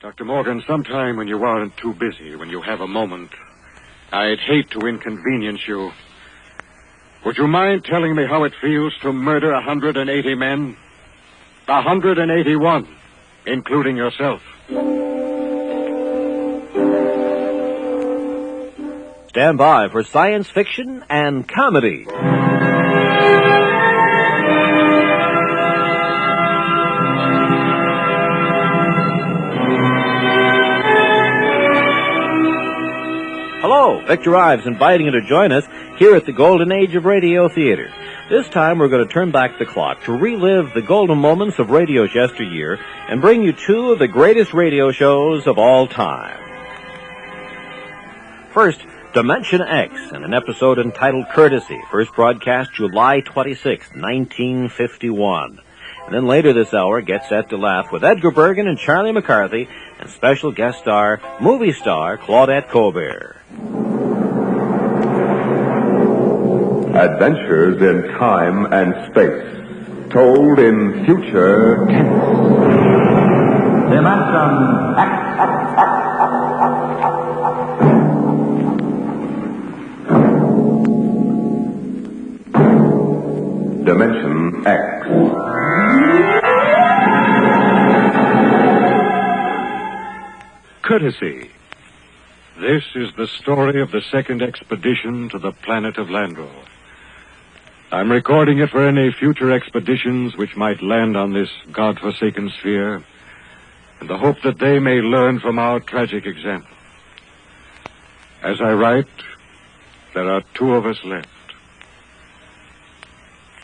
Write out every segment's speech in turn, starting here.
Dr. Morgan, sometime when you aren't too busy, when you have a moment, I'd hate to inconvenience you. Would you mind telling me how it feels to murder 180 men? 181, including yourself. Stand by for science fiction and comedy. Hello, Victor Ives inviting you to join us here at the Golden Age of Radio Theater. This time we're going to turn back the clock to relive the golden moments of radio's yesteryear and bring you two of the greatest radio shows of all time. First, Dimension X, in an episode entitled Courtesy, first broadcast July 26, 1951. And then later this hour, Get Set to Laugh with Edgar Bergen and Charlie McCarthy, and special guest star, movie star Claudette Colbert. Adventures in time and space, told in future tense. Dimension X. Dimension X. Courtesy. This is the story of the second expedition to the planet of Landro. I'm recording it for any future expeditions which might land on this godforsaken sphere, in the hope that they may learn from our tragic example. As I write, there are 2 of us left.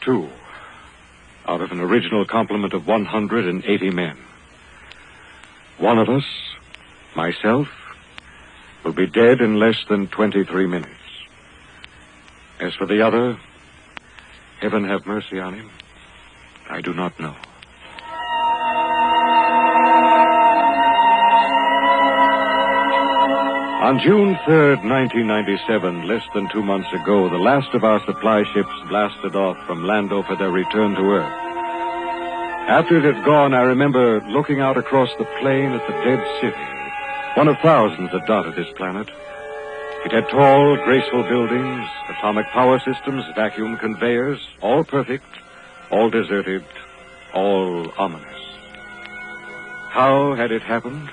2 out of an original complement of 180 men. One of us, myself, will be dead in less than 23 minutes. As for the other, heaven have mercy on him, I do not know. On June 3rd, 1997, less than 2 months ago, the last of our supply ships blasted off from Lando for their return to Earth. After it had gone, I remember looking out across the plain at the dead city, one of thousands that dotted this planet. It had tall, graceful buildings, atomic power systems, vacuum conveyors, all perfect, all deserted, all ominous. How had it happened?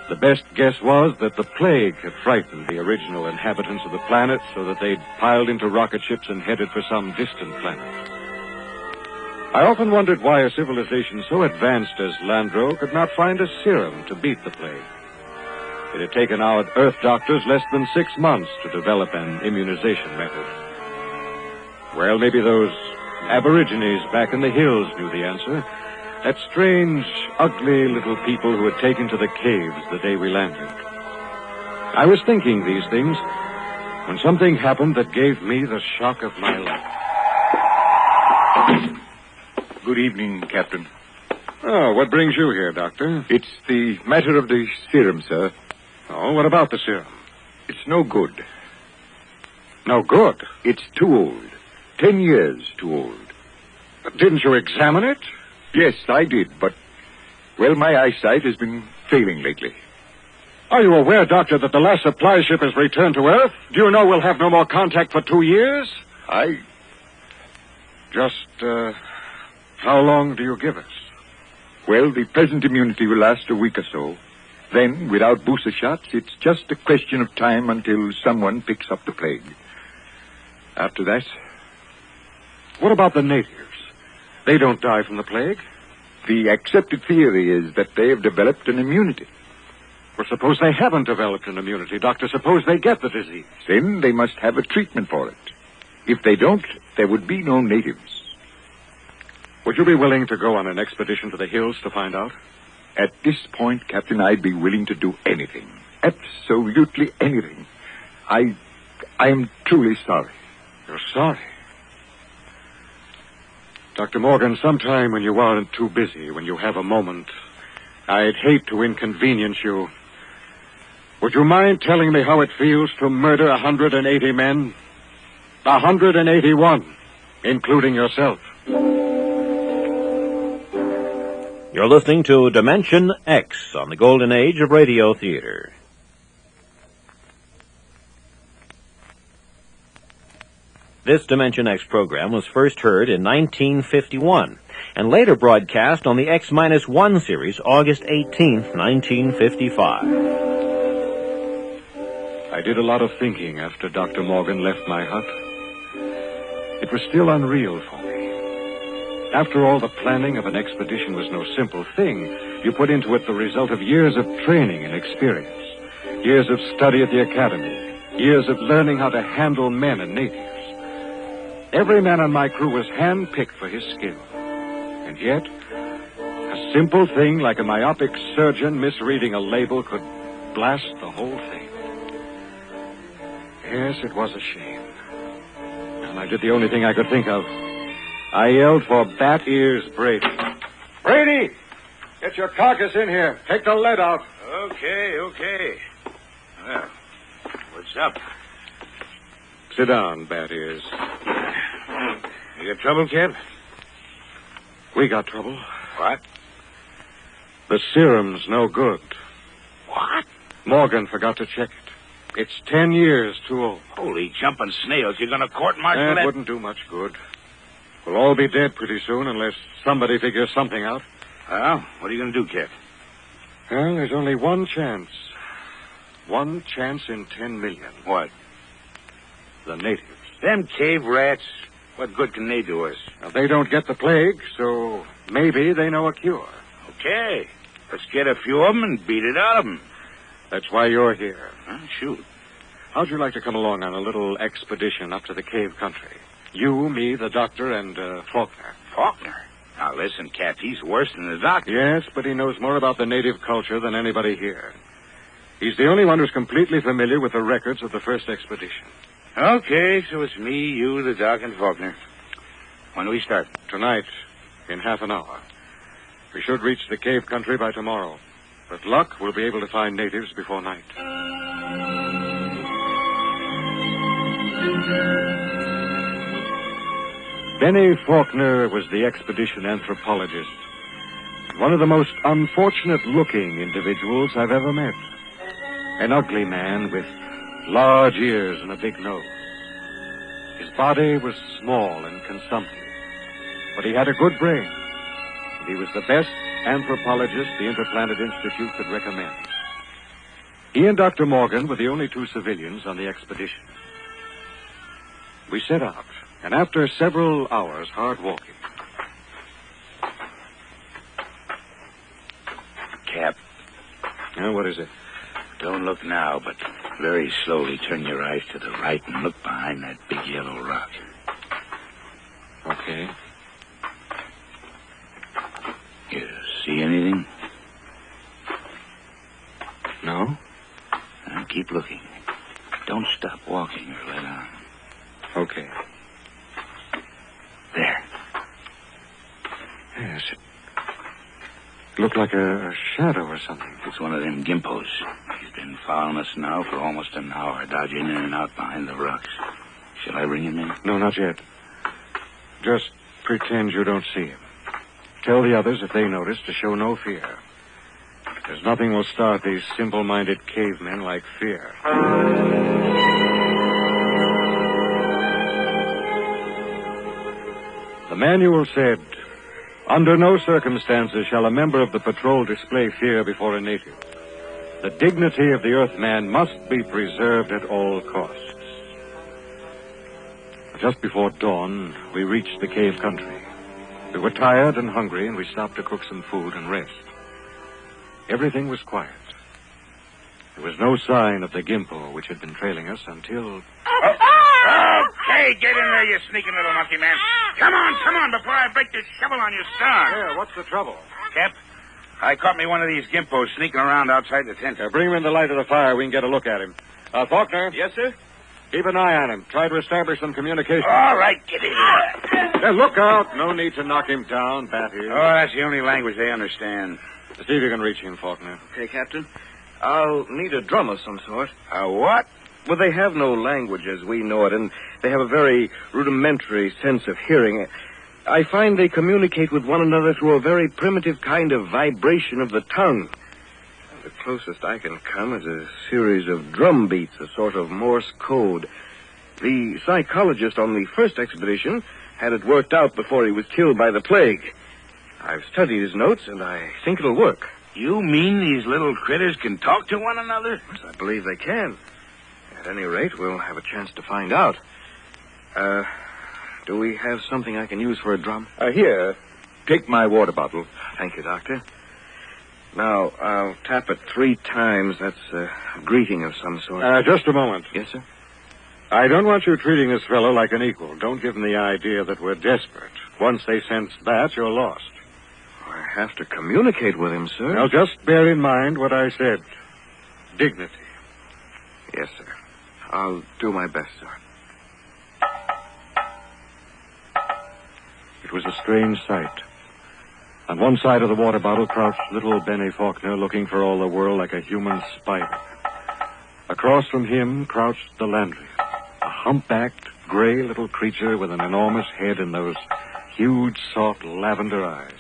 The best guess was that the plague had frightened the original inhabitants of the planet so that they'd piled into rocket ships and headed for some distant planet. I often wondered why a civilization so advanced as Landro could not find a serum to beat the plague. It had taken our Earth doctors less than 6 months to develop an immunization method. Well, maybe those aborigines back in the hills knew the answer. That strange, ugly little people who had taken to the caves the day we landed. I was thinking these things when something happened that gave me the shock of my life. Good evening, Captain. Oh, what brings you here, Doctor? It's the matter of the serum, sir. Oh, what about the serum? It's no good. No good? It's too old. 10 years too old. But didn't you examine it? Yes, I did, but, well, my eyesight has been failing lately. Are you aware, Doctor, that the last supply ship has returned to Earth? Do you know we'll have no more contact for 2 years? Just, how long do you give us? Well, the present immunity will last a week or so. Then, without booster shots, it's just a question of time until someone picks up the plague. After that... What about the natives? They don't die from the plague. The accepted theory is that they have developed an immunity. Well, suppose they haven't developed an immunity, Doctor. Suppose they get the disease. Then they must have a treatment for it. If they don't, there would be no natives. Would you be willing to go on an expedition to the hills to find out? At this point, Captain, I'd be willing to do anything. Absolutely anything. I am truly sorry. You're sorry? Dr. Morgan, sometime when you aren't too busy, when you have a moment, I'd hate to inconvenience you. Would you mind telling me how it feels to murder 180 men? 181, including yourself. You're listening to Dimension X on the Golden Age of Radio Theater. This Dimension X program was first heard in 1951 and later broadcast on the X-1 series August 18th, 1955. I did a lot of thinking after Dr. Morgan left my hut. It was still unreal for me. After all, the planning of an expedition was no simple thing. You put into it the result of years of training and experience, years of study at the academy, years of learning how to handle men and natives. Every man on my crew was hand-picked for his skill. And yet, a simple thing like a myopic surgeon misreading a label could blast the whole thing. Yes, it was a shame. And I did the only thing I could think of. I yelled for Bat Ears Brady. Brady! Get your carcass in here. Take the lead out. Okay. Well, what's up? Sit down, Bat Ears. You got trouble, Kid? We got trouble. What? The serum's no good. What? Morgan forgot to check it. It's 10 years too old. Holy jumping snails. You're going to court-martial That wouldn't do much good. We'll all be dead pretty soon unless somebody figures something out. Well, what are you going to do, Kid? Well, there's only one chance. One chance in 10 million. What? The natives. Them cave rats. What good can they do us? Now, they don't get the plague, so maybe they know a cure. Okay. Let's get a few of them and beat it out of them. That's why you're here. Shoot. How'd you like to come along on a little expedition up to the cave country? You, me, the doctor, and Faulkner. Faulkner? Now, listen, Cap, he's worse than the doctor. Yes, but he knows more about the native culture than anybody here. He's the only one who's completely familiar with the records of the first expedition. Okay, so it's me, you, the doc, and Faulkner. When do we start? Tonight, in half an hour. We should reach the cave country by tomorrow. With luck, we'll be able to find natives before night. Benny Faulkner was the expedition anthropologist. One of the most unfortunate-looking individuals I've ever met. An ugly man with large ears and a big nose. His body was small and consumptive, but he had a good brain, and he was the best anthropologist the Interplanet Institute could recommend. He and Dr. Morgan were the only two civilians on the expedition. We set out, and after several hours hard walking... Cap. What is it? Don't look now, but very slowly turn your eyes to the right and look behind that big yellow rock. Okay. You see anything? No? Now keep looking. Don't stop walking or let on. Okay. There. Yes, it looked like a shadow or something. It's one of them gimpos. He's been following us now for almost an hour, dodging in and out behind the rocks. Shall I bring him in? No, not yet. Just pretend you don't see him. Tell the others if they notice to show no fear. There's nothing will start these simple-minded cavemen like fear. The manual said, "Under no circumstances shall a member of the patrol display fear before a native. The dignity of the Earthman must be preserved at all costs." Just before dawn, we reached the cave country. We were tired and hungry, and we stopped to cook some food and rest. Everything was quiet. There was no sign of the gimpo which had been trailing us until... Okay, get in there, you sneaking little monkey man. Come on, before I break this shovel on your stomach. Yeah, what's the trouble? Cap, I caught me one of these gimpos sneaking around outside the tent. Bring him in the light of the fire. We can get a look at him. Faulkner? Yes, sir? Keep an eye on him. Try to establish some communication. All right, get in here. Look out. No need to knock him down, Bat Ears. Oh, that's the only language they understand. See if you can reach him, Faulkner. Okay, Captain. I'll need a drum of some sort. A what? Well, they have no language as we know it, and they have a very rudimentary sense of hearing. I find they communicate with one another through a very primitive kind of vibration of the tongue. The closest I can come is a series of drum beats, a sort of Morse code. The psychologist on the first expedition had it worked out before he was killed by the plague. I've studied his notes, and I think it'll work. You mean these little critters can talk to one another? Yes, I believe they can. At any rate, we'll have a chance to find out. Do we have something I can use for a drum? Here, take my water bottle. Thank you, Doctor. Now, I'll tap it 3 times. That's a greeting of some sort. Just a moment. Yes, sir? I don't want you treating this fellow like an equal. Don't give him the idea that we're desperate. Once they sense that, you're lost. I have to communicate with him, sir. Now, just bear in mind what I said. Dignity. Yes, sir. I'll do my best, sir. It was a strange sight. On one side of the water bottle crouched little Benny Faulkner, looking for all the world like a human spider. Across from him crouched the Landry, a humpbacked, gray little creature with an enormous head and those huge, soft lavender eyes.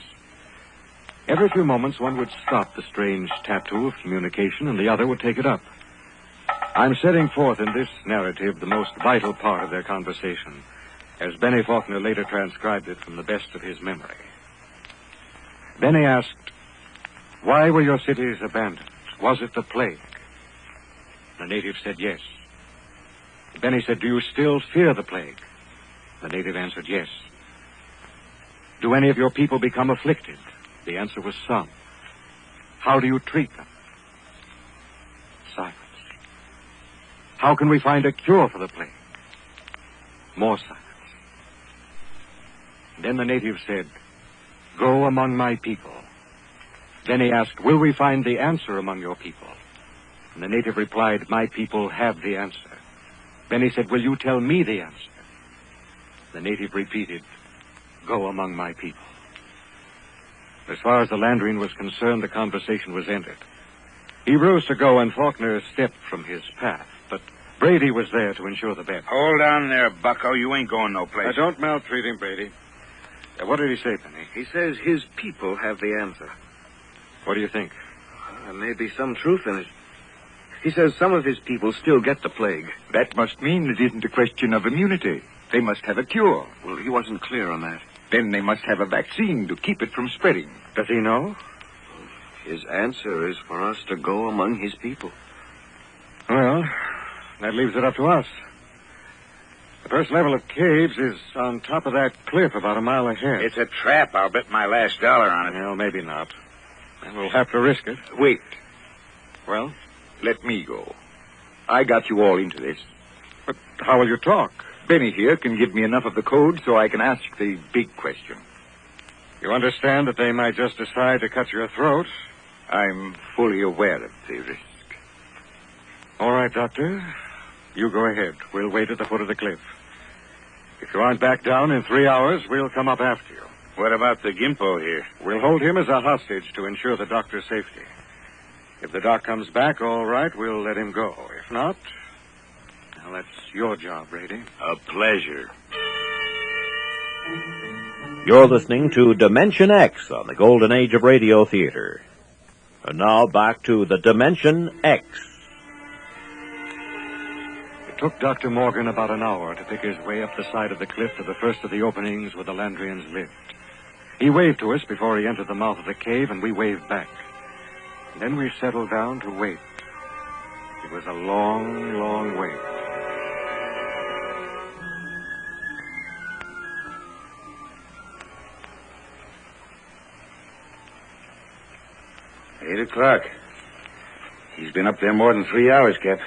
Every few moments, one would stop the strange tattoo of communication, and the other would take it up. I'm setting forth in this narrative the most vital part of their conversation, as Benny Faulkner later transcribed it from the best of his memory. Benny asked, "Why were your cities abandoned? Was it the plague?" The native said yes. Benny said, "Do you still fear the plague?" The native answered yes. "Do any of your people become afflicted?" The answer was some. "How do you treat them?" Silence. "How can we find a cure for the plague?" More silence. Then the native said, "Go among my people." Then he asked, "Will we find the answer among your people?" And the native replied, "My people have the answer." Then he said, "Will you tell me the answer?" The native repeated, "Go among my people." As far as the Landrian was concerned, the conversation was ended. He rose to go, and Faulkner stepped from his path, but Brady was there to ensure the bed. Hold on there, bucko. You ain't going no place. Don't maltreat him, Brady. What did he say, Benny? He says his people have the answer. What do you think? There may be some truth in it. He says some of his people still get the plague. That must mean it isn't a question of immunity. They must have a cure. Well, he wasn't clear on that. Then they must have a vaccine to keep it from spreading. Does he know? His answer is for us to go among his people. Well, that leaves it up to us. The first level of caves is on top of that cliff about a mile ahead. It's a trap. I'll bet my last dollar on it. Well, maybe not. And we'll have to risk it. Wait. Well? Let me go. I got you all into this. But how will you talk? Benny here can give me enough of the code so I can ask the big question. You understand that they might just decide to cut your throat? I'm fully aware of the risk. All right, Doctor. You go ahead. We'll wait at the foot of the cliff. If you aren't back down in 3 hours, we'll come up after you. What about the Gimpo here? We'll hold him as a hostage to ensure the doctor's safety. If the doc comes back, all right, we'll let him go. If not, well, that's your job, Brady. A pleasure. You're listening to Dimension X on the Golden Age of Radio Theater. And now back to the Dimension X. It took Dr. Morgan about an hour to pick his way up the side of the cliff to the first of the openings where the Landrians lived. He waved to us before he entered the mouth of the cave, and we waved back. Then we settled down to wait. It was a long, long wait. Eight o'clock. He's been up there more than 3 hours, Cap.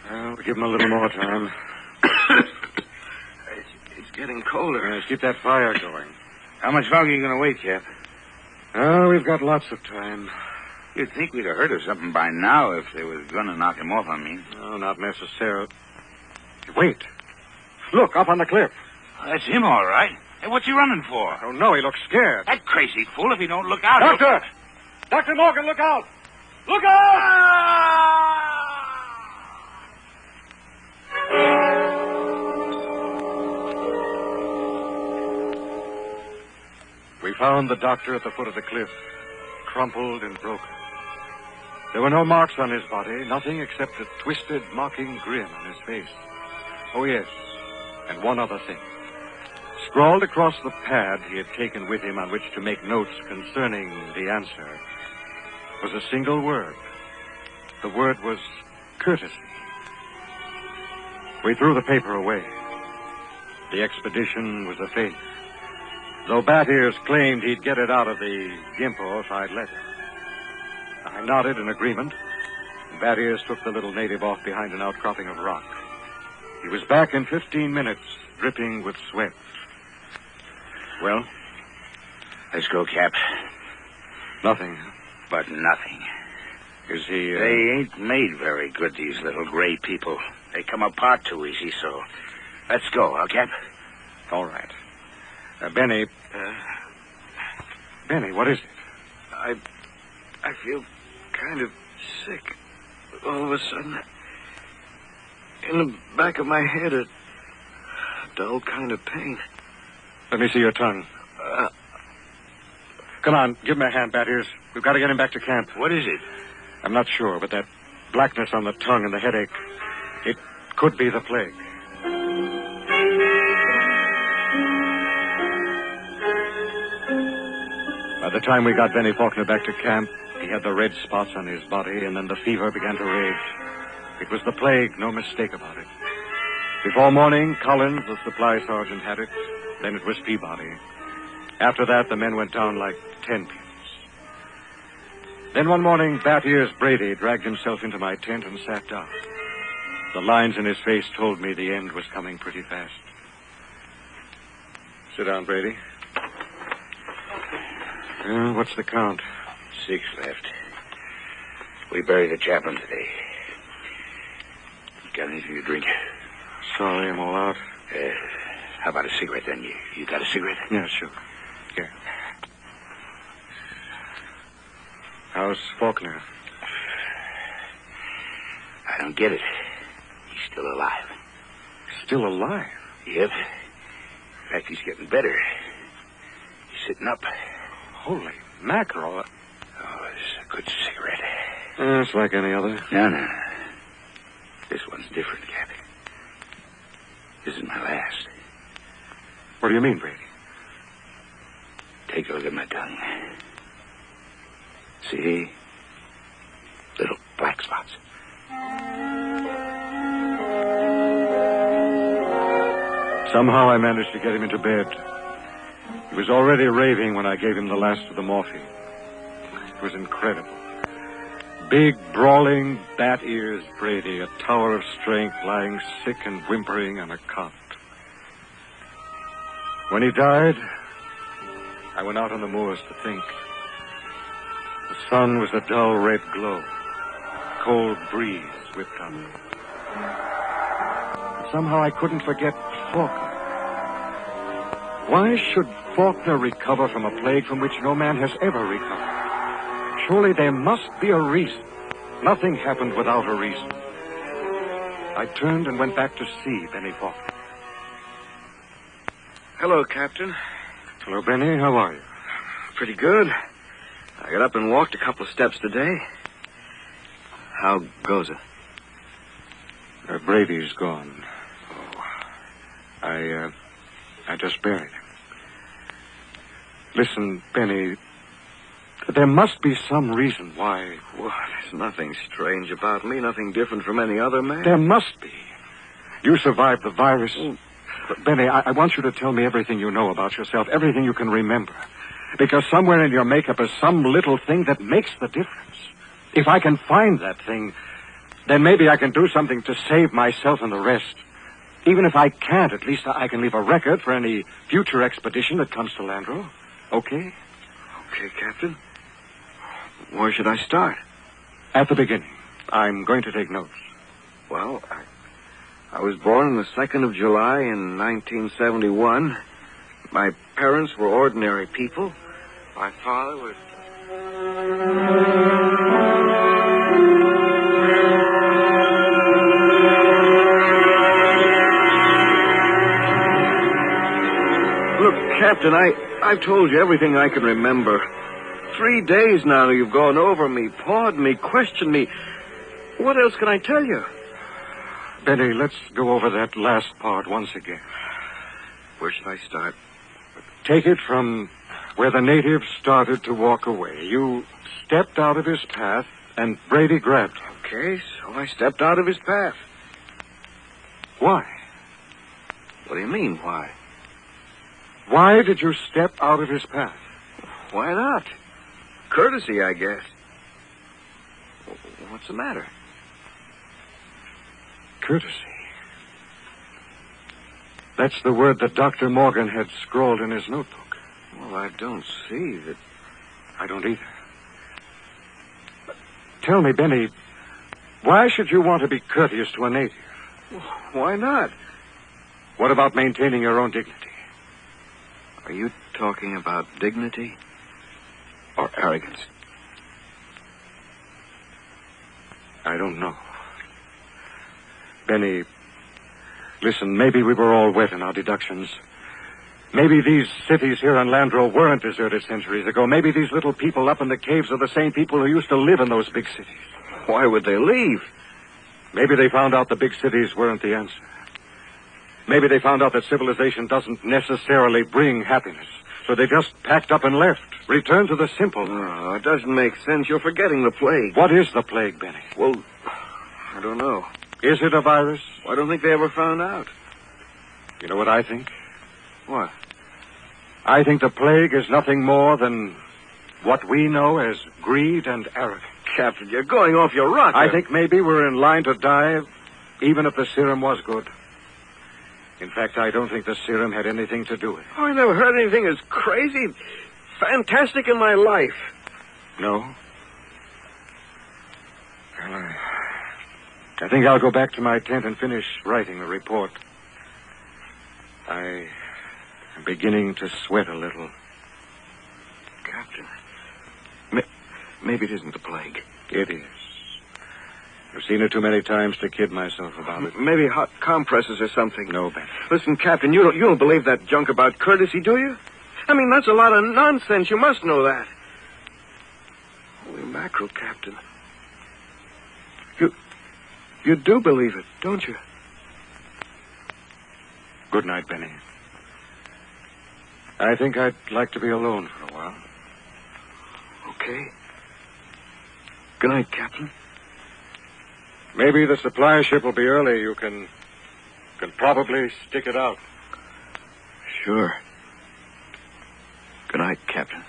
Well, we'll give him a little more time. It's getting colder. Let's keep that fire going. How much longer are you going to wait, Cap? Oh, we've got lots of time. You'd think we'd have heard of something by now if they was going to knock him off, I mean. No, not necessarily. Wait. Look, up on the cliff. That's him, all right. Hey, what's he running for? Oh, no, he looks scared. That crazy fool, if he don't look out... Doctor! Dr. Morgan, look out! Look out! found the doctor at the foot of the cliff, crumpled and broken. There were no marks on his body, nothing except a twisted, mocking grin on his face. Oh, yes, and one other thing. Scrawled across the pad he had taken with him on which to make notes concerning the answer was a single word. The word was courtesy. We threw the paper away. The expedition was a failure, though Bat Ears claimed he'd get it out of the Gimpo if I'd let him. I nodded in agreement. Bat Ears took the little native off behind an outcropping of rock. He was back in 15 minutes, dripping with sweat. Well, let's go, Cap. Nothing. But nothing. Is he, They ain't made very good, these little gray people. They come apart too easy, so let's go, huh, Cap? All right. Benny. Benny, what is it? I feel kind of sick. All of a sudden, in the back of my head, a dull kind of pain. Let me see your tongue. Come on, give him a hand, Bat Ears. We've got to get him back to camp. What is it? I'm not sure, but that blackness on the tongue and the headache, it could be the plague. By the time we got Benny Faulkner back to camp, he had the red spots on his body, and then the fever began to rage. It was the plague, no mistake about it. Before morning, Collins, the supply sergeant, had it. Then it was Peabody. After that, the men went down like 10 pins. Then one morning, Bat Ears Brady dragged himself into my tent and sat down. The lines in his face told me the end was coming pretty fast. Sit down, Brady. What's the count? 6 left. We buried the chaplain today. Got anything to drink? Sorry, I'm all out. How about a cigarette, then? You got a cigarette? Yeah, sure. Here. How's Faulkner? I don't get it. He's still alive. Still alive? Yep. In fact, he's getting better. He's sitting up. Holy mackerel. Oh, it's a good cigarette. It's like any other. No. This one's different, Cap. This is my last. What do you mean, Brady? Take a look at my tongue. See? Little black spots. Somehow I managed to get him into bed. He was already raving when I gave him the last of the morphine. It was incredible. Big, brawling, Bat Ears Brady, a tower of strength, lying sick and whimpering on a cot. When he died, I went out on the moors to think. The sun was a dull red glow. A cold breeze whipped up. But somehow I couldn't forget Faulkner. Why should Faulkner recover from a plague from which no man has ever recovered? Surely there must be a reason. Nothing happened without a reason. I turned and went back to see Benny Faulkner. Hello, Captain. Hello, Benny. How are you? Pretty good. I got up and walked a couple of steps today. How goes it? Brady's gone. Oh, I just buried him. Listen, Benny, there must be some reason why. Well, there's nothing strange about me, nothing different from any other man. There must be. You survived the virus. But Benny, I want you to tell me everything you know about yourself, everything you can remember. Because somewhere in your makeup is some little thing that makes the difference. If I can find that thing, then maybe I can do something to save myself and the rest. Even if I can't, at least I can leave a record for any future expedition that comes to Landro. Okay? Okay, Captain. Where should I start? At the beginning. I'm going to take notes. Well, I was born on the 2nd of July in 1971. My parents were ordinary people. My father was... Look, Captain, I've told you everything I can remember. 3 days now you've gone over me, pawed me, questioned me. What else can I tell you? Benny, let's go over that last part once again. Where should I start? Take it from where the native started to walk away. You stepped out of his path, and Brady grabbed him. Okay, so I stepped out of his path. Why? What do you mean, why? Why did you step out of his path? Why not? Courtesy, I guess. What's the matter? Courtesy. That's the word that Dr. Morgan had scrawled in his notebook. Well, I don't see that. I don't either. But tell me, Benny, why should you want to be courteous to a native? Why not? What about maintaining your own dignity? Are you talking about dignity or arrogance? I don't know. Benny, listen, maybe we were all wet in our deductions. Maybe these cities here on Landro weren't deserted centuries ago. Maybe these little people up in the caves are the same people who used to live in those big cities. Why would they leave? Maybe they found out the big cities weren't the answer. Maybe they found out that civilization doesn't necessarily bring happiness. So they just packed up and left. Returned to the simple. No, it doesn't make sense. You're forgetting the plague. What is the plague, Benny? Well, I don't know. Is it a virus? I don't think they ever found out. You know what I think? What? I think the plague is nothing more than what we know as greed and arrogance. Captain, you're going off your rocker. I think maybe we're in line to die, even if the serum was good. In fact, I don't think the serum had anything to do with it. Oh, I never heard anything as crazy, fantastic in my life. No? Well, I think I'll go back to my tent and finish writing the report. I am beginning to sweat a little. Captain, maybe it isn't the plague. It is. I've seen it too many times to kid myself about it. Maybe hot compresses or something. No, Ben. Listen, Captain, you don't believe that junk about courtesy, do you? I mean, that's a lot of nonsense. You must know that. Holy mackerel, Captain. You do believe it, don't you? Good night, Benny. I think I'd like to be alone for a while. Okay. Good night, Captain. Maybe the supply ship will be early. You can probably stick it out. Sure. Good night, Captain.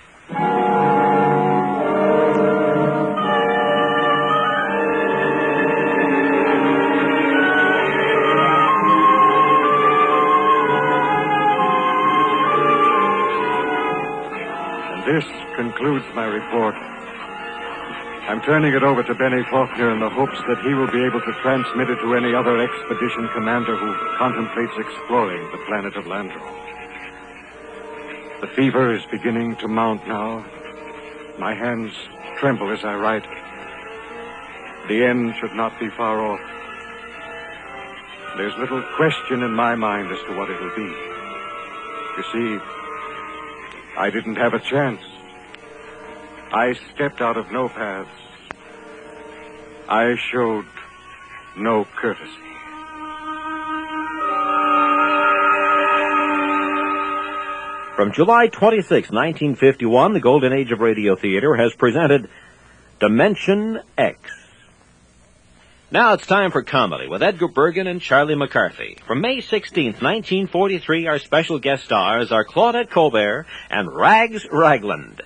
This concludes my report. I'm turning it over to Benny Faulkner in the hopes that he will be able to transmit it to any other expedition commander who contemplates exploring the planet of Landro. The fever is beginning to mount now. My hands tremble as I write. The end should not be far off. There's little question in my mind as to what it will be. You see, I didn't have a chance. I stepped out of no paths. I showed no courtesy. From July 26, 1951, the Golden Age of Radio Theater has presented Dimension X. Now it's time for comedy with Edgar Bergen and Charlie McCarthy. From May 16, 1943, our special guest stars are Claudette Colbert and Rags Ragland.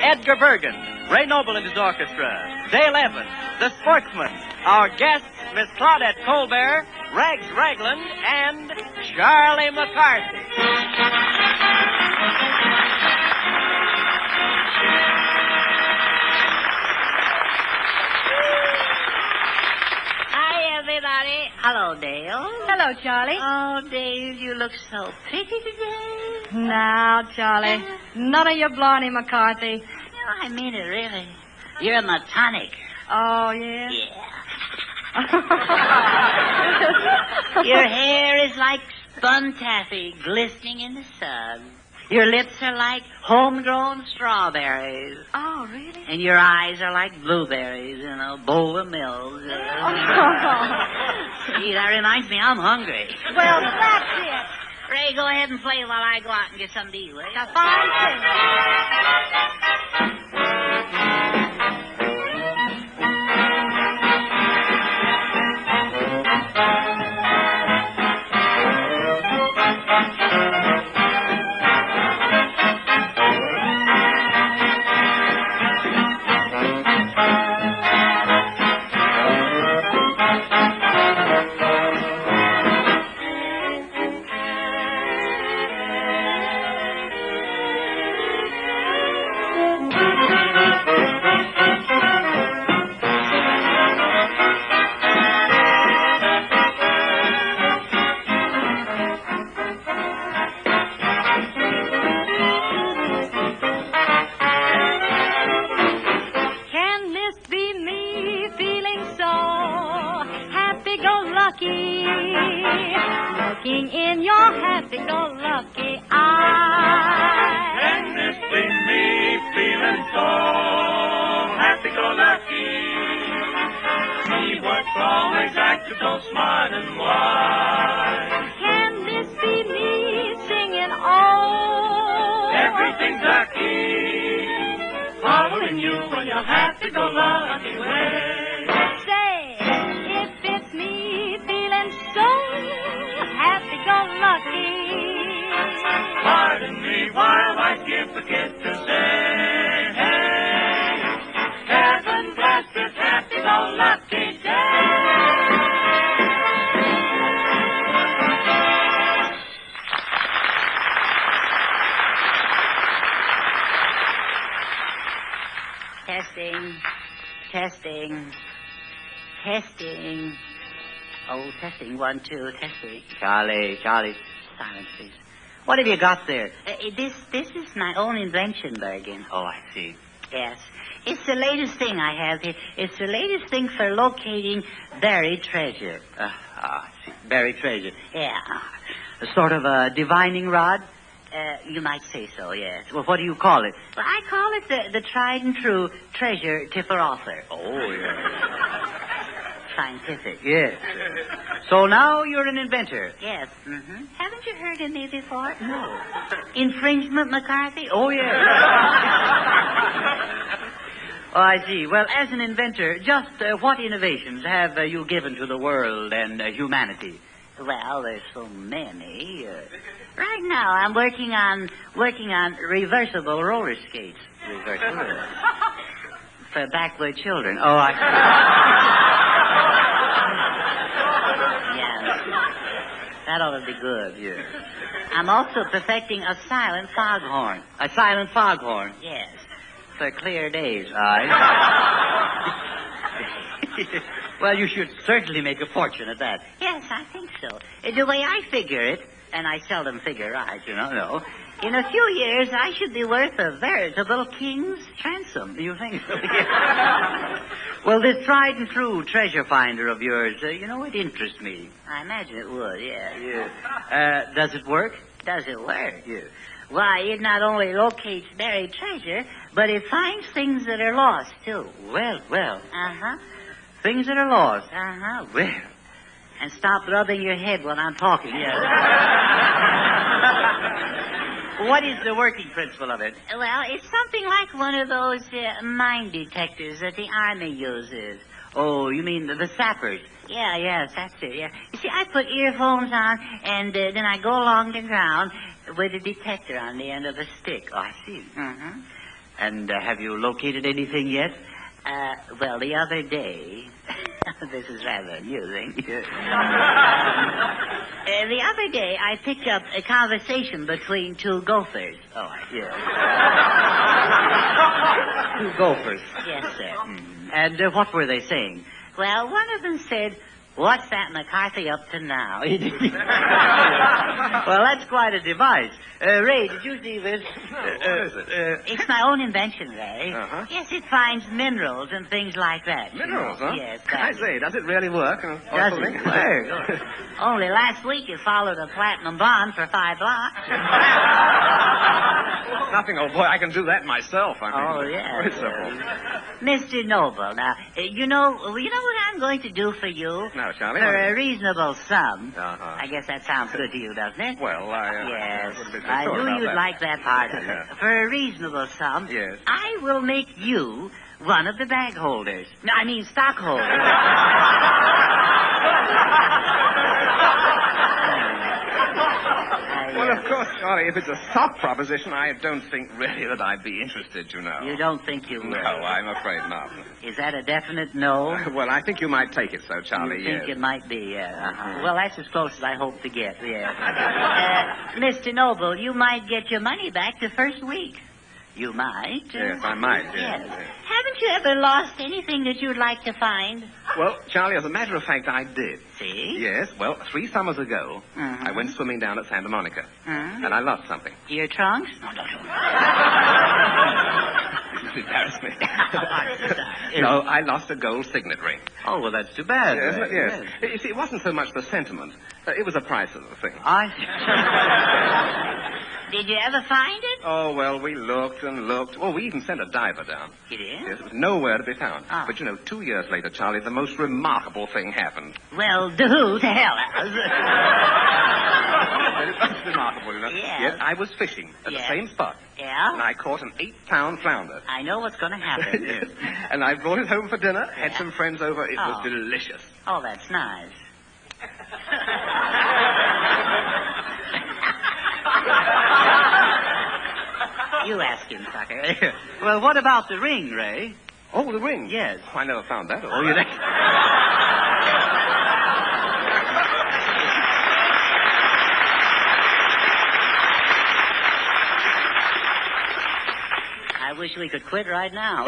Edgar Bergen, Ray Noble and his orchestra, Dale Evans, the sportsman, our guests, Miss Claudette Colbert, Rags Ragland, and Charlie McCarthy. Hi, everybody. Hello, Dale. Hello, Charlie. Oh, Dale, you look so pretty today. Now, Charlie, none of your blarney, McCarthy. No, I mean it, really. You're my tonic. Oh, yeah? Yeah. Your hair is like spun taffy glistening in the sun. Your lips are like homegrown strawberries. Oh, really? And your eyes are like blueberries in a bowl of milk. Gee, that reminds me, I'm hungry. Well, that's it. Ray, go ahead and play while I go out and get something to eat, will you? A fine thing. Looking in your happy-go-lucky eyes. Can this be me feeling so happy-go-lucky? Me what's always acted so smart and wise. Can this be me singing, oh, everything's lucky, following you in your happy-go-lucky way. Say, if it's me feeling so happy-go-lucky. Pardon me while I can't forget to say, hey, heaven bless this happy-go-lucky day. Testing. Oh, testing. 1, 2, testing. Charlie. Silence, please. What have you got there? This is my own invention, Bergen. Oh, I see. Yes. It's the latest thing I have here. It's the latest thing for locating buried treasure. I see. Buried treasure. Yeah. A sort of a divining rod? You might say so, yes. Well, what do you call it? Well, I call it the tried and true treasure tipper-offer. Oh, yeah. Scientific, yes. So now you're an inventor. Yes. Mm-hmm. Haven't you heard of me before? No. Infringement, McCarthy? Oh, yes. Oh, I see. Well, as an inventor, just what innovations have you given to the world and humanity? Well, there's so many. Right now, I'm working on reversible roller skates. Reversible? For backward children. Oh, I see. Yeah. That ought to be good, yeah. I'm also perfecting a silent foghorn. A silent foghorn? Yes. For clear days, Well, you should certainly make a fortune at that. Yes, I think so. The way I figure it, and I seldom figure right, no. In a few years, I should be worth a veritable king's ransom. You think so? Well, this tried and true treasure finder of yours, it interests me. I imagine it would, yeah. Does it work? Does it work? Yeah. Why, it not only locates buried treasure, but it finds things that are lost, too. Well. Uh-huh. Things that are lost. Uh-huh. Well. And stop rubbing your head when I'm talking. Yes. What is the working principle of it? Well, it's something like one of those mine detectors that the Army uses. Oh, you mean the sappers? Yes, that's it, yeah. You see, I put earphones on, and then I go along the ground with a detector on the end of a stick. Oh, I see. Mm-hmm. And have you located anything yet? Well, the other day... This is rather amusing. The other day, I picked up a conversation between two gophers. Oh, yes. Two gophers? Yes, sir. Mm-hmm. And what were they saying? Well, one of them said, What's that McCarthy up to now? Well, that's quite a device. Ray, did you see this? What is it? It's my own invention, Ray. Uh-huh. Yes, it finds minerals and things like that. Minerals, huh? Yes. I say, does it really work? Does it work? Only last week you followed a platinum bond for 5 blocks. Nothing, old boy. I can do that myself. Oh, yeah. Very simple. Mr. Noble, now, you know what I'm going to do for you? No, Charlie. For a reasonable sum. Uh-huh. I guess that sounds good to you, doesn't it? Well, Yes, wouldn't be too I sure knew about you'd that. like that part of it. Yeah. For a reasonable sum, Yes. I will make you one of the bag holders. No, I mean stockholders. Well, of course, Charlie, if it's a stock proposition, I don't think really that I'd be interested, you know. You don't think you will? No, I'm afraid not. Is that a definite no? Well, I think you might take it so, Charlie, You think yes. it might be, Well, that's as close as I hope to get, yeah. Mr. Noble, you might get your money back the first week. You might. Yes, I might, yes. Haven't you ever lost anything that you'd like to find? Well, Charlie, as a matter of fact, I did. See? Yes, well, 3 summers ago, Mhm. I went swimming down at Santa Monica, Hmm? and I lost something. Your trunks? It embarrassed me. No, I lost a gold signet ring. Oh, well, that's too bad. Yes, yes. You see, it wasn't so much the sentiment. It was the price of the thing. Did you ever find it? Oh, well, we looked and looked. Oh, we even sent a diver down. You did? Yes, it was nowhere to be found. Ah. But, 2 years later, Charlie, the most remarkable thing happened. Well, do tell us. It was remarkable, Yeah. Yes, I was fishing at the Yeah. same spot. Yeah? And I caught an 8-pound flounder. I know what's going to happen. Yes. And I brought it home for dinner, had some friends over. It was Oh. delicious. Oh, that's nice. You ask him, sucker. Well, what about the ring, Ray? Oh, the ring? Yes. Oh, I never found that. Oh, you think? I wish we could quit right now.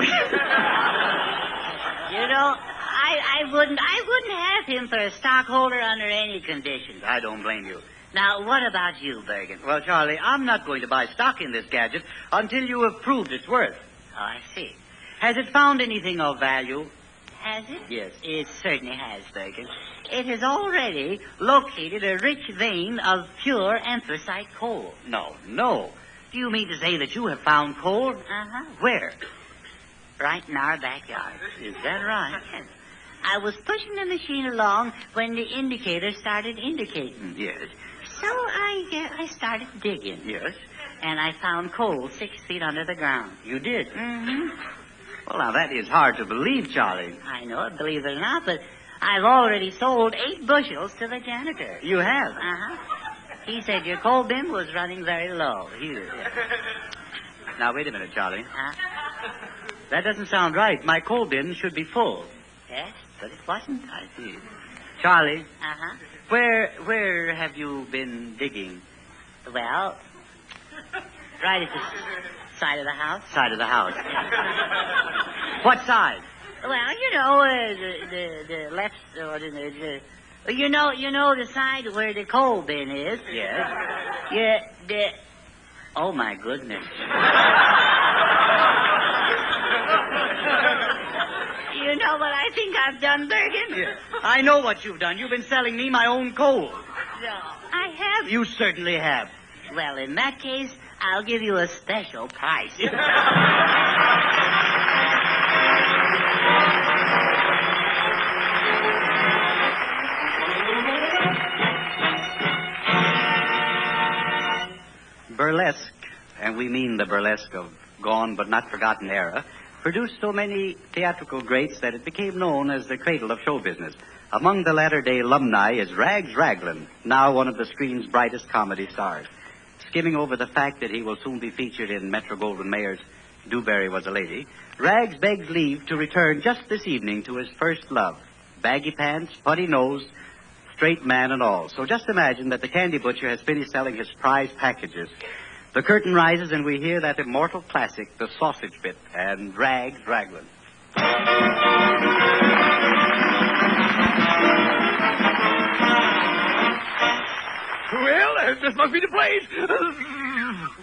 I wouldn't have him for a stockholder under any conditions. I don't blame you. Now, what about you, Bergen? Well, Charlie, I'm not going to buy stock in this gadget until you have proved its worth. Oh, I see. Has it found anything of value? Has it? Yes. It certainly has, Bergen. It has already located a rich vein of pure anthracite coal. No. Do you mean to say that you have found coal? Uh-huh. Where? Right in our backyard. Is that right? Yes. I was pushing the machine along when the indicator started indicating. Yes. So I started digging. Yes. And I found coal 6 feet under the ground. You did? Mm-hmm. Well, now, that is hard to believe, Charlie. I know it, believe it or not, but I've already sold 8 bushels to the janitor. You have? Uh-huh. He said your coal bin was running very low. Here. Now, wait a minute, Charlie. Huh? That doesn't sound right. My coal bin should be full. Yes, but it wasn't. I see. Charlie, Uh-huh. where have you been digging? Well, right at the side of the house. Side of the house. What side? Well, the left or the you know the side where the coal bin is. Yes. Yeah, oh my goodness. You know what I think I've done, Bergen? Yes. I know what you've done. You've been selling me my own coal. No, I have. You certainly have. Well, in that case, I'll give you a special price. Burlesque, and we mean the burlesque of gone but not forgotten era, produced so many theatrical greats that it became known as the cradle of show business. Among the latter-day alumni is Rags Raglan, now one of the screen's brightest comedy stars. Skimming over the fact that he will soon be featured in Metro-Goldwyn-Mayer's Dewberry Was a Lady, Rags begs leave to return just this evening to his first love. Baggy pants, putty nose, straight man and all. So just imagine that the candy butcher has finished selling his prize packages. The curtain rises and we hear that immortal classic, The Sausage Bit, and Rags Raglan. Well, this must be the place.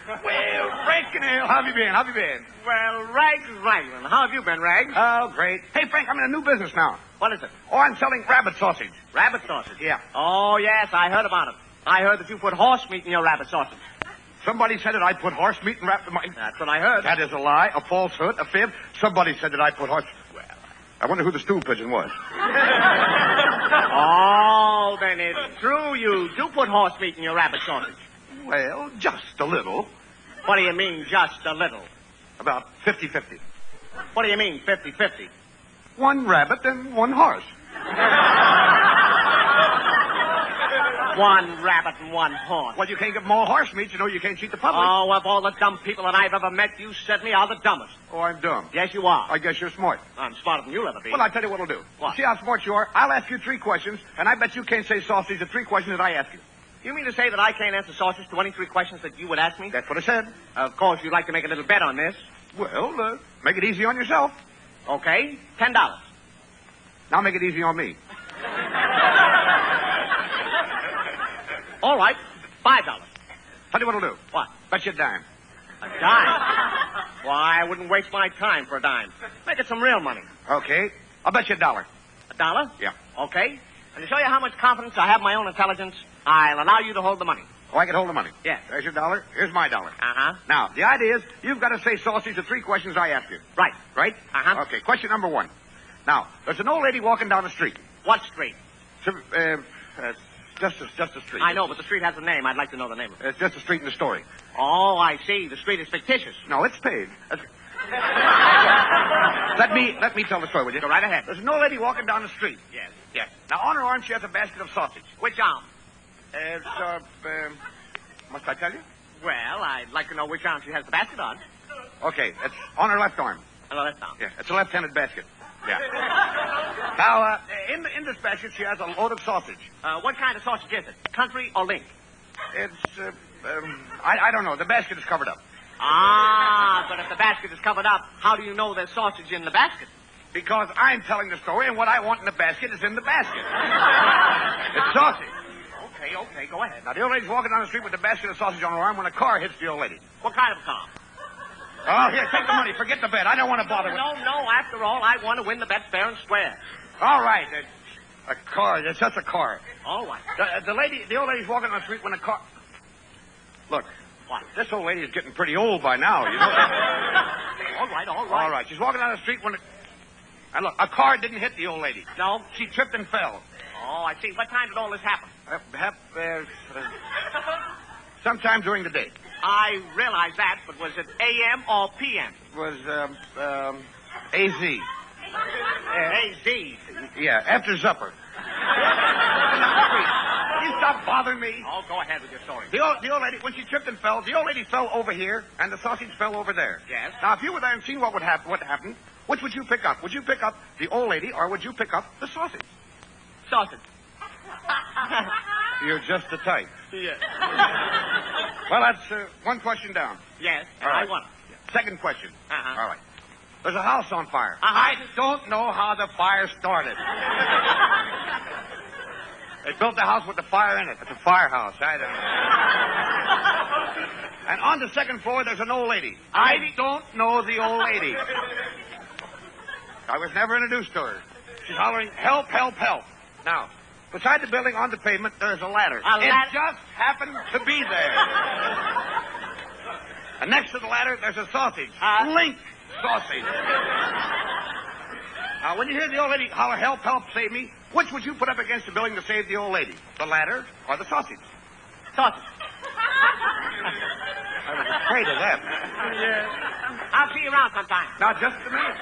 Well, Frank and Al, how have you been? Well, Rags Raglan. How have you been, Rags? Oh, great. Hey, Frank, I'm in a new business now. What is it? Oh, I'm selling rabbit sausage. Rabbit sausage? Yeah. Oh, yes, I heard about it. I heard that you put horse meat in your rabbit sausage. Somebody said that I put horse meat in rabbit... That's what I heard. That is a lie, a falsehood, a fib. Somebody said that I put horse... Well, I wonder who the stool pigeon was. Oh, then it's true you do put horse meat in your rabbit sausage. Well, just a little. What do you mean, just a little? About 50-50. What do you mean, 50-50? One rabbit and one horse. One rabbit and one horse. Well, you can't give them all horse meat. You know you can't cheat the public. Oh, of all the dumb people that I've ever met, you certainly are the dumbest. Oh, I'm dumb. Yes, you are. I guess you're smart. I'm smarter than you'll ever be. Well, I'll tell you what I'll do. What? See how smart you are? I'll ask you 3 questions, and I bet you can't say sausage the 3 questions that I ask you. You mean to say that I can't answer sausage to any 3 questions that you would ask me? That's what I said. Of course, you'd like to make a little bet on this. Well, make it easy on yourself. Okay, $10. Now make it easy on me. All right, $5. Tell you what I'll do. What? Bet you a dime. A dime? Why, I wouldn't waste my time for a dime. Make it some real money. Okay. I'll bet you $1. $1? Yeah. Okay. And to show you how much confidence I have in my own intelligence, I'll allow you to hold the money. Oh, I can hold the money. Yes. There's your $1. Here's my $1. Uh-huh. Now, the idea is you've got to say sausage the 3 questions I ask you. Right. Right? Uh-huh. Okay, question number 1. Now, there's an old lady walking down the street. What street? Just a street. I know, but the street has a name. I'd like to know the name of it. It's just a street in the story. Oh, I see. The street is fictitious. No, it's paid. Let me tell the story, will you? Go right ahead. There's an old lady walking down the street. Yes. Yes. Now, on her arm, she has a basket of sausage. Which arm? It's, must I tell you? Well, I'd like to know which arm she has the basket on. Okay, it's on her left arm. On the left arm. Yeah, it's a left-handed basket. Yeah. Now, in this basket, she has a load of sausage. What kind of sausage is it? Country or link? It's, I don't know. The basket is covered up. Ah, but if the basket is covered up, how do you know there's sausage in the basket? Because I'm telling the story, and what I want in the basket is in the basket. It's sausage. Okay, go ahead. Now, the old lady's walking down the street with a basket of sausage on her arm when a car hits the old lady. What kind of car? Oh, here, take the money. Forget the bet. I don't want to bother with... No. After all, I want to win the bet fair and square. All right. A car. It's just a car. All right. The old lady's walking down the street when a car... Look. What? This old lady is getting pretty old by now, you know. All right. All right. She's walking down the street when... And look, a car didn't hit the old lady. No? She tripped and fell. Oh, I see. What time did all this happen? Sometime during the day. I realize that, but was it A.M. or P.M.? It was, A.Z. A.Z. Yeah, after supper. You stop bothering me. Oh, go ahead with your story. The old lady, when she tripped and fell, the old lady fell over here, and the sausage fell over there. Yes. Now, if you were there and seen what happened, which would you pick up? Would you pick up the old lady, or would you pick up the sausage? Sausage. You're just the type. Yes. Well, that's one question down. Yes, All right. I won. Second question. Uh-huh. All right. There's a house on fire. Uh-huh. I don't know how the fire started. They built the house with the fire in it. It's a firehouse. I don't know. And on the second floor, there's an old lady. I don't know the old lady. I was never introduced to her. She's hollering, help, help, help. Now, beside the building on the pavement, there's a ladder. It just happened to be there. And next to the ladder, there's a sausage. Link sausage. Now, when you hear the old lady holler, help, help, save me, which would you put up against the building to save the old lady? The ladder or the sausage? Sausage. I was afraid of that. Yeah. I'll see you around sometime. Now, just a minute.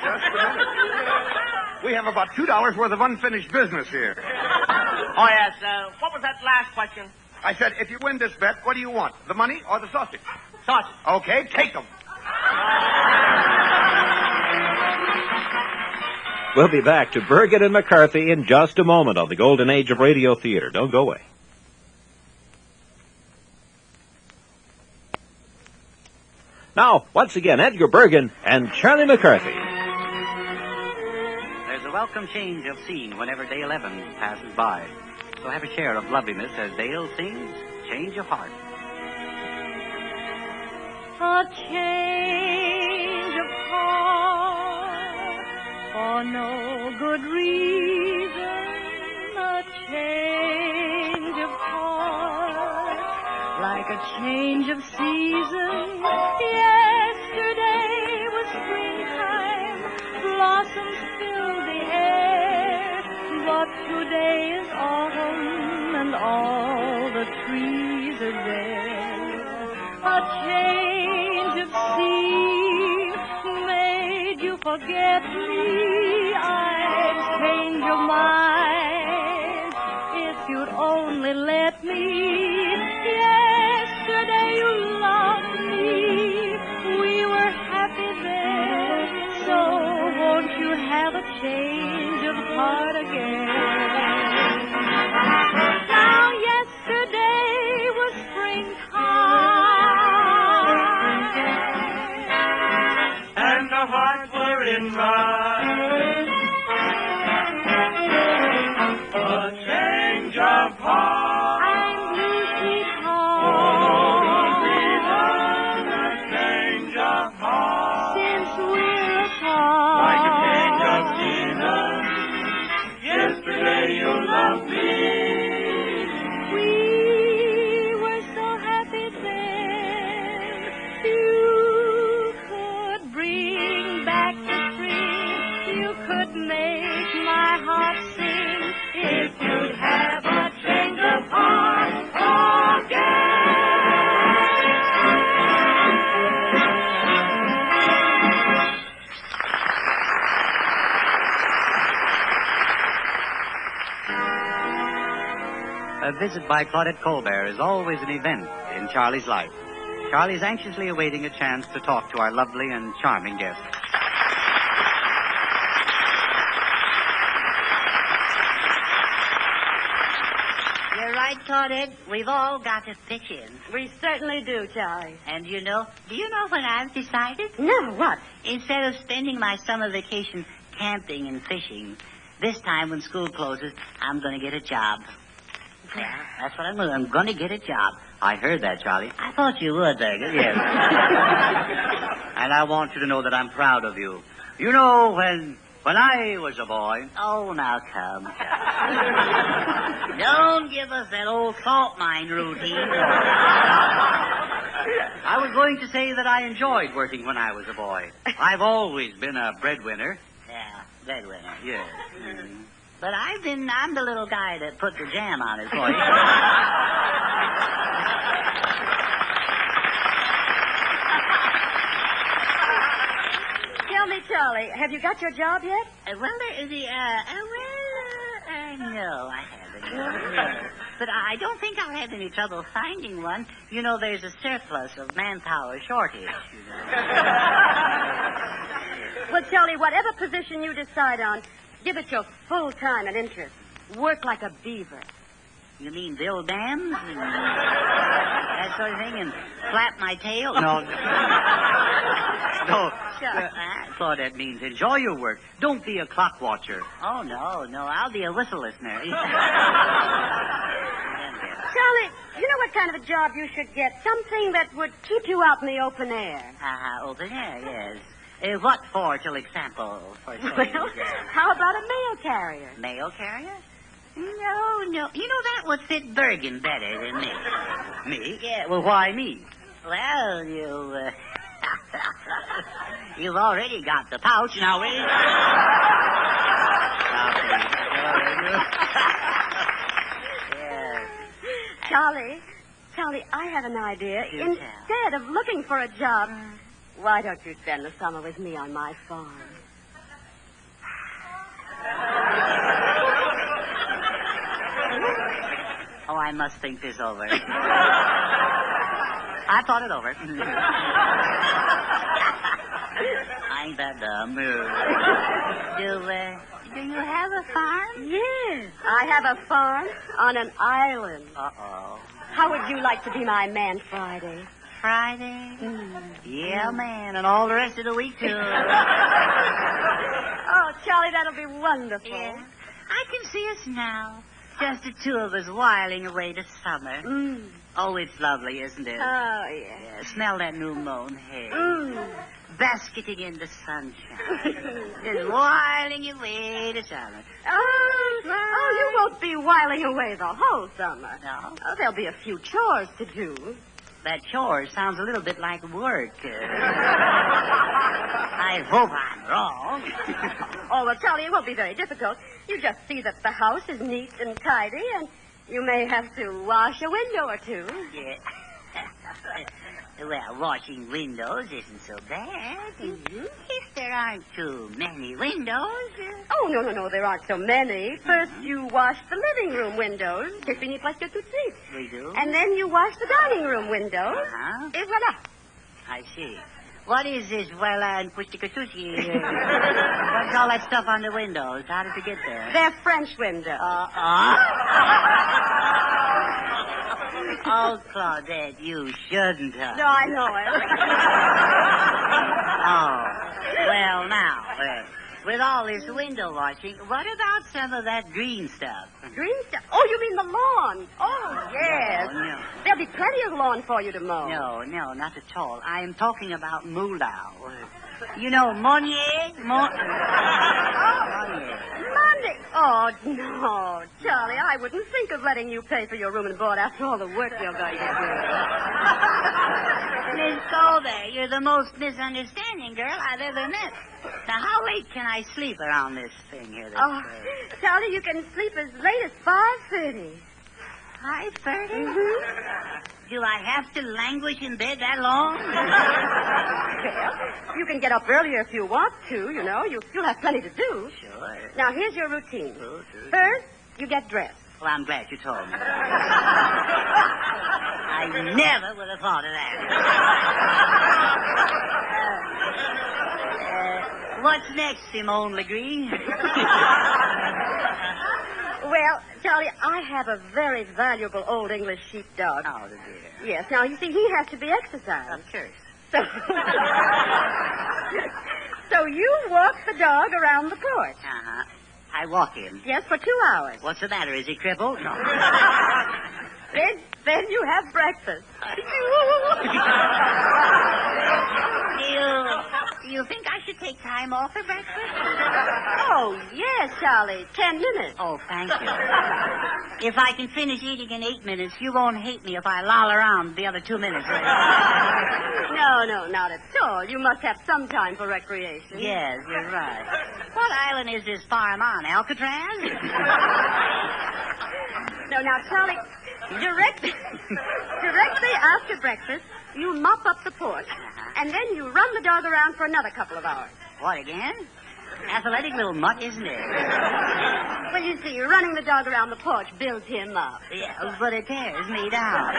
We have about $2 worth of unfinished business here. Oh, yes. What was that last question? I said, if you win this bet, what do you want? The money or the sausage? Sausage. Okay, take them. We'll be back to Bergen and McCarthy in just a moment on the Golden Age of Radio Theater. Don't go away. Now, once again, Edgar Bergen and Charlie McCarthy. There's a welcome change of scene whenever day 11 passes by. So have a share of loveliness as Dale sings change of heart. A change of heart for no good reason. A change of heart like a change of season. Yesterday was springtime, blossoms filled the air, but today is autumn and all the trees are bare. A change of scene made you forget me. I'd change your mind if you'd only let me. Yesterday you loved me. We were happy then. So won't you have a change of heart again? Now yesterday was springtime, and our hearts were in rhyme. A change of heart. I'm blue, sweetheart. A change of heart. Since we're apart, Like a change of season. Yesterday you loved me. we were so happy then. You could bring back the spring. You could make my heart sing. If you'd have a change of heart again. A visit by Claudette Colbert is always an event in Charlie's life. Charlie's anxiously awaiting a chance to talk to our lovely and charming guest. You're right, Claudette. We've all got to pitch in. We certainly do, Charlie. And do you know what I've decided? No, what? Instead of spending my summer vacation camping and fishing, this time when school closes, I'm going to get a job. Yeah, that's what I'm doing. I'm going to get a job. I heard that, Charlie. I thought you would, Bergen. Yes. And I want you to know that I'm proud of you. You know, when I was a boy... Oh, now come. Don't give us that old salt mine routine. I was going to say that I enjoyed working when I was a boy. I've always been a breadwinner. Yeah, breadwinner, yes. Mm. But I'm the little guy that put the jam on it for you. Tell me, Charlie, have you got your job yet? No, I haven't. No. But I don't think I'll have any trouble finding one. You know, there's a surplus of manpower shortage. You know. Well, Charlie, whatever position you decide on, give it your full time and interest. Work like a beaver. You mean build dams? And that sort of thing? And flap my tail? No. No. Claudette means enjoy your work. Don't be a clock watcher. Oh, no. I'll be a whistle listener. Charlie, you know what kind of a job you should get? Something that would keep you out in the open air. Open air, yes. What for, till example? For Well, how about a mail carrier? Mail carrier? No. You know, that would fit Bergen better than me. Me? Yeah, well, why me? Well, you've already got the pouch. Now, wait. Charlie, I have an idea. Instead of looking for a job, why don't you spend the summer with me on my farm? Oh, I must think this over. I thought it over. I ain't that dumb. Do you have a farm? Yes, I have a farm on an island. Uh-oh. How would you like to be my man Friday? Friday? Yeah, man, and all the rest of the week, too. Oh, Charlie, that'll be wonderful. Yeah. I can see us now. Just the two of us whiling away the summer. Oh, it's lovely, isn't it? Oh, yes. Yeah, smell that new mown hay. Basketing in the sunshine. Just whiling away the summer. Oh, you won't be whiling away the whole summer. No? Oh, there'll be a few chores to do. That chore sounds a little bit like work. I hope I'm wrong. Oh, well, Charlie, it won't be very difficult. You just see that the house is neat and tidy, and you may have to wash a window or two. Yeah. Well, washing windows isn't so bad. If there aren't too many windows. Oh, no, there aren't so many. First, you wash the living room windows. C'est fini presque tout de suite. We do? And then you wash the dining room windows. Uh-huh. Et voilà. I see. What is this, voila and pushtikatushi? What's all that stuff on the windows? How did you get there? They're French windows. Oh, Claudette, you shouldn't have. No, I know it. Oh, well, now, with all this window washing, what about some of that green stuff? Green stuff? Oh, you mean the lawn? Oh, yes. No. There'll be plenty of lawn for you to mow. No, not at all. I am talking about Moulin. You know, Monnier? Monnier. Money? Oh, no, Charlie, I wouldn't think of letting you pay for your room and board after all the work you're going to do. Miss Colbert, you're the most misunderstanding girl I've ever met. Now, how late can I sleep around this thing here? Charlie, you can sleep as late as 5:30. 5:30? Mm-hmm. Do I have to languish in bed that long? Well, you can get up earlier if you want to, you know. You'll have plenty to do. Sure. Now, here's your routine. First, you get dressed. Well, I'm glad you told me. I never would have thought of that. What's next, Simone Legree? Well, Charlie, I have a very valuable old English sheepdog. Oh, dear. Yes. Now, you see, he has to be exercised. Of course. So you walk the dog around the porch. Uh-huh. I walk him. Yes, for 2 hours. What's the matter? Is he crippled? No. Then you have breakfast. Do you think I should take time off for breakfast? Oh, yes, Charlie. 10 minutes. Oh, thank you. If I can finish eating in 8 minutes, you won't hate me if I loll around the other 2 minutes. No, not at all. You must have some time for recreation. Yes, you're right. What island is this farm on? Alcatraz? No, now, Charlie, directly after breakfast, you mop up the porch, and then you run the dog around for another couple of hours. What, again? Athletic little mutt, isn't it? Well, you see, running the dog around the porch builds him up. Yeah, but it tears me down.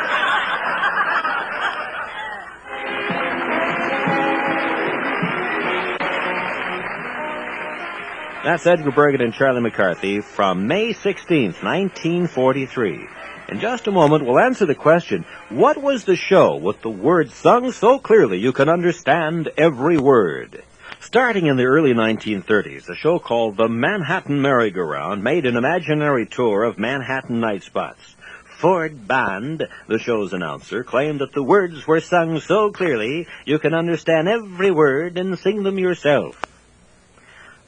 That's Edgar Bergen and Charlie McCarthy from May 16th, 1943. In just a moment, we'll answer the question, what was the show with the words sung so clearly you can understand every word? Starting in the early 1930s, a show called The Manhattan Merry-Go-Round made an imaginary tour of Manhattan night spots. Ford Band, the show's announcer, claimed that the words were sung so clearly you can understand every word and sing them yourself.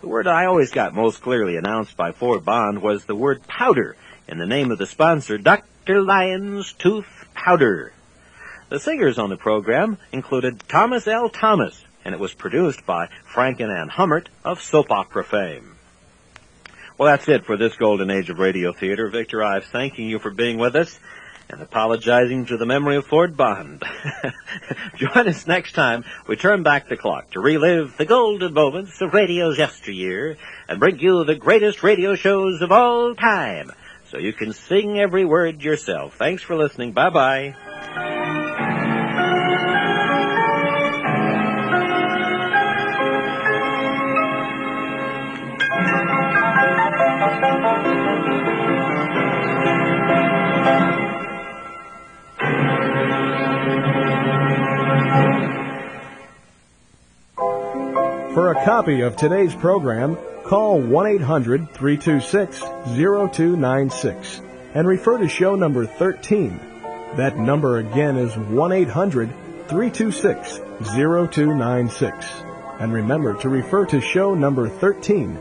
The word I always got most clearly announced by Ford Bond was the word powder, in the name of the sponsor, Dr. Lyon's Tooth Powder. The singers on the program included Thomas L. Thomas, and it was produced by Frank and Ann Hummert of soap opera fame. Well, that's it for this golden age of radio theater. Victor Ives thanking you for being with us and apologizing to the memory of Ford Bond. Join us next time we turn back the clock to relive the golden moments of radio's yesteryear and bring you the greatest radio shows of all time, so you can sing every word yourself. Thanks for listening. Bye-bye. For a copy of today's program, call 1-800-326-0296 and refer to show number 13. That number again is 1-800-326-0296. And remember to refer to show number 13